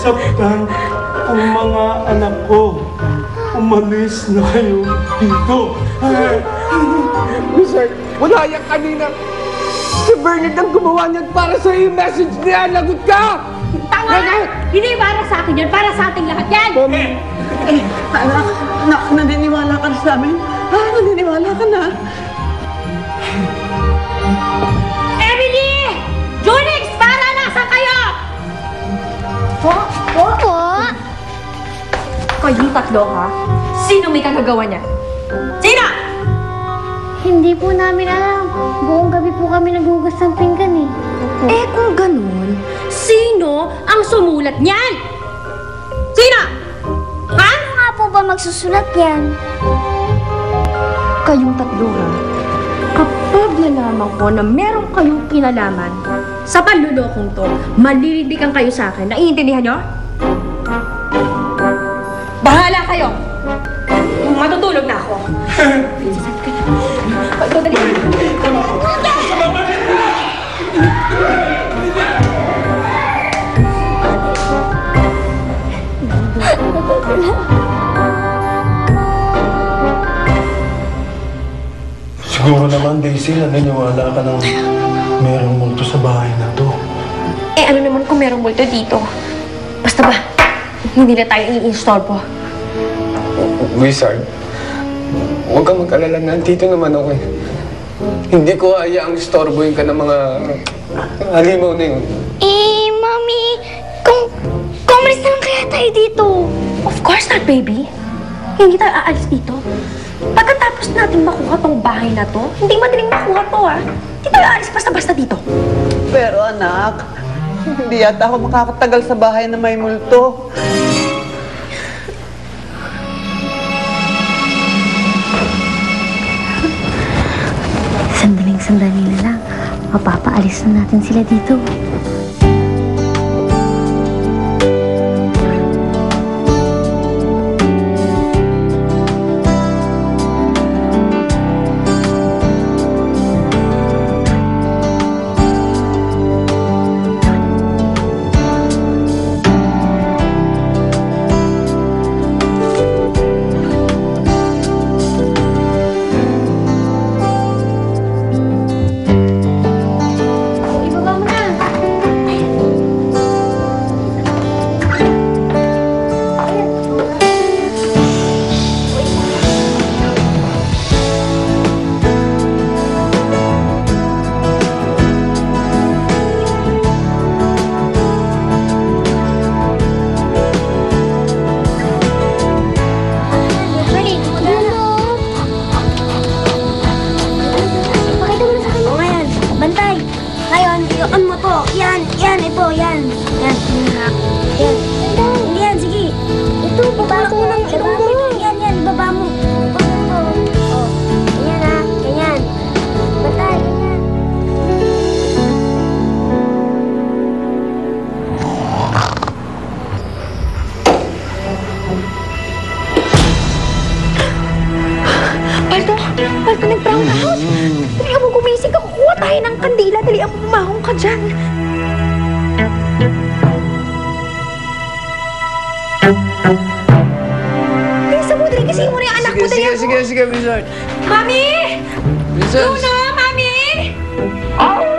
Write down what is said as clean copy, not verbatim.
nasasaktan ang mga anak ko. Umalis na kayo dito. Wizard, wala yan kanina. Si Bernard ang gumawa niyan para sa yung message niya. Lagot ka! Tanga! Hindi para sa akin yan, para sa ating lahat yan! Anak, naniniwala ka na sa amin? Naniniwala ka na? Emily! Junix! Para nasa kayo! Po? Kayong tatlo, ha? Sino may kagagawa niya? Sino? Hindi po namin alam. Buong gabi po kami naghugas ng pinggan eh. Eh kung ganun, sino ang sumulat niyan? Sino? Ha? Ano nga po ba magsusulat yan? Kayong tatlo, ha? Kapag nalaman ko na meron kayong kinalaman sa panlulokong to, malilibigan kayo sa akin. Naiintindihan nyo? Bahala kayo! Matutulog na ako. Sasabi ka na. Dali. Siguro naman, Daisy, naniniwala ka ng merong multo sa bahay na to. Eh ano naman kung merong multo dito? Basta ba, hindi na tayo i-install po. Wizard, huwag kang mag-alala. Nandito naman ako eh. Hindi ko hayaang istorbohin ka ng mga halimaw na yun. Mami, kung umalis na lang kaya tayo dito. Of course not, baby. Hindi tayo aalis dito. Pagkatapos natin makuha tong bahay na to, hindi madaling makuha to, ha? Hindi tayo aalis basta-basta dito. Pero anak, hindi yata ako makakatagal sa bahay na may multo. Sandaling-sandali na lang. Mapapaalis na natin sila dito. Palto, nag-brown out! Dali mo gumising ka, kukuha tayo ng kandila. Dali mo bumahong ka dyan. Bilisan mo, dali gising mo na yung anak ko. Sige, Wizard. Mami! Wizard! Luna, Mami! Oh!